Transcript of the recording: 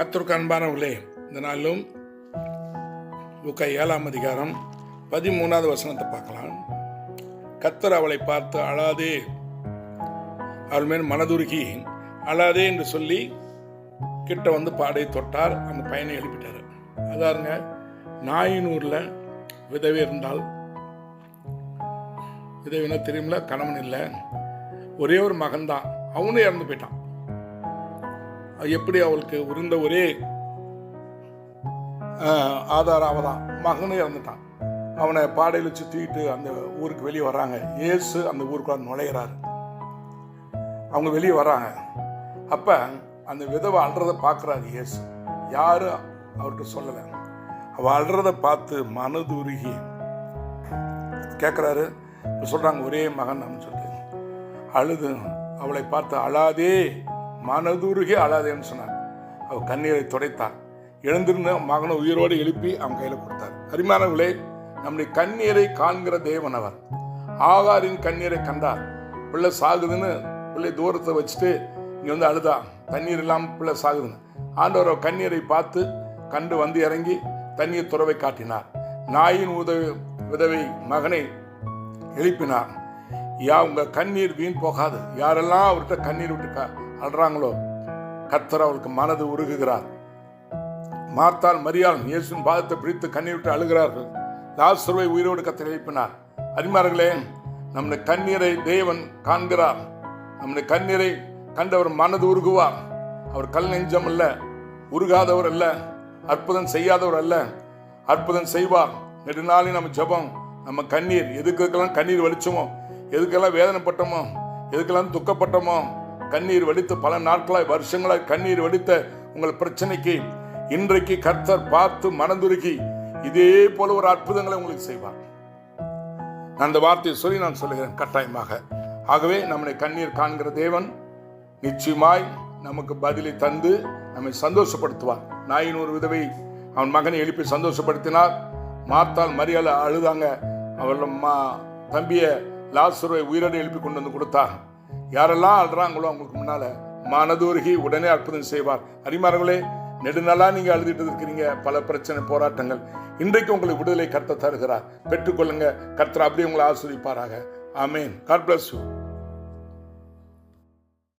கர்த்தருக்கு அன்பானவர்களே, இந்த நாளிலும் லூக்கா 7ஆம் அதிகாரம் 13வது வசனத்தை பார்க்கலாம். கர்த்தர் அவளை பார்த்து அழாதே, அவள் மேல் மனதுருகி அழாதே என்று சொல்லி கிட்ட வந்து பாடை தொட்டார். அந்த பையனை எழுப்பிட்டார். அதாருங்க, நாயினூரில் விதவை இருந்தால், விதவினா தெரியுமில்ல, கணவன் இல்லை, ஒரே ஒரு மகன்தான், அவனும் இறந்து போயிட்டான். எப்படி அவளுக்கு இருந்த ஒரே ஆதாரம் அவதான், மகனும் இறந்துட்டான். அவனை பாடையில் வச்சு தூக்கிட்டு அந்த ஊருக்கு வெளியே வர்றாங்க. இயேசு அந்த ஊருக்குள்ள நுழையிறாரு. அவங்க வெளியே வர்றாங்க. அப்ப அந்த விதவை அழுறதை பார்க்குறாரு இயேசு. யாரும் அவர்கிட்ட சொல்லலை. அவள் அழுறதை பார்த்து மனதுருகி கேட்குறாரு. சொல்றாங்க ஒரே மகன் அப்படின்னு சொல்லிட்டு அழுது அவளை பார்த்து அழாதே, மனதுருகி அழாதேன்னு சொன்னார். அவள் கண்ணீரை துடைத்தார். எழுந்திருந்த மகனை உயிரோடு எழுப்பி அவன் கையில் கொடுத்தார். அருமையானவர்களே, நம்முடைய கண்ணீரை காண்கிற தேவன் அவர். ஆகாரின் கண்ணீரை கண்டார். பிள்ளை சாகுதுன்னு பிள்ளை தூரத்தை வச்சுட்டு இங்கே வந்து அழுதா, தண்ணீர் இல்லாமல் பிள்ளை சாகுதுன்னு. ஆண்டவர் கண்ணீரை பார்த்து கண்டு வந்து இறங்கி தண்ணீர் துறவை காட்டினார். நாயின் விதவை மகனை எழுப்பினார். உங்க கண்ணீர் வீண் போகாது. யாரெல்லாம் அவர்கிட்ட கண்ணீர் விட்டு அழுறாங்களோ கர்த்தர் அவருக்கு மனது உருகுகிறார். மார்த்தாள் மரியாள் இயேசுவின் பாதத்தை பிடித்து கண்ணீர் விட்டு அழுகிறார்கள். லாசருவை உயிரோடு கர்த்தர் எழுப்பினார். அருமையானவர்களே, நம்முடைய கண்ணீரை தேவன் காண்கிறார். நம்முடைய கண்ணீரை கண்டவர் மனது உருகுவார். அவர் கல் நெஞ்சம் அல்ல, உருகாதவர் அல்ல, அற்புதம் செய்யாதவர் அல்ல, அற்புதம் செய்வார். நெடுநாளி நம்ம ஜெபம், நம்ம கண்ணீர், எதுக்கெல்லாம் கண்ணீர் வலிச்சோமோ, எதுக்கெல்லாம் வேதனைப்பட்டோமோ, எதுக்கெல்லாம் துக்கப்பட்டோமோ, கண்ணீர் வடித்து பல நாட்களாய் வருஷங்களாய் கண்ணீர் வடித்த உங்கள் பிரச்சனைக்கு இன்றைக்கு கர்த்தர் பார்த்து மனதுருகி இதே போல ஒரு அற்புதங்களை உங்களுக்கு செய்வார். நான் அந்த வார்த்தையை சொல்லி நான் சொல்லுகிறேன் கட்டாயமாக. ஆகவே நம்முடைய கண்ணீர் காண்கிற தேவன் நிச்சயமாய் நமக்கு பதிலை தந்து நம்மை சந்தோஷப்படுத்துவார். நாயினூர் விதவை அவன் மகனை எழுப்பி சந்தோஷப்படுத்தினார். மார்த்தாள் மரியாள் அழுதாங்க. அவள் தம்பிய லாசருவை உயிரோடு எழுப்பி கொண்டு வந்து கொடுத்தார். யாரெல்லாம் அழுறாங்களோ அவங்களுக்கு முன்னால மனதுருகி உடனே அற்புதம் செய்வார். அரிமார்களே, நெடுநாளா நீங்க அழுதுட்டு இருக்கிறீங்க, பல பிரச்சனை போராட்டங்கள். இன்றைக்கு உங்களுக்கு விடுதலை கர்த்தர் தருகிறார். பெற்றுக்கொள்ளுங்க. கர்த்தர் அப்படியே உங்களை ஆசீர்வதிப்பாராக. ஆமென். God bless you.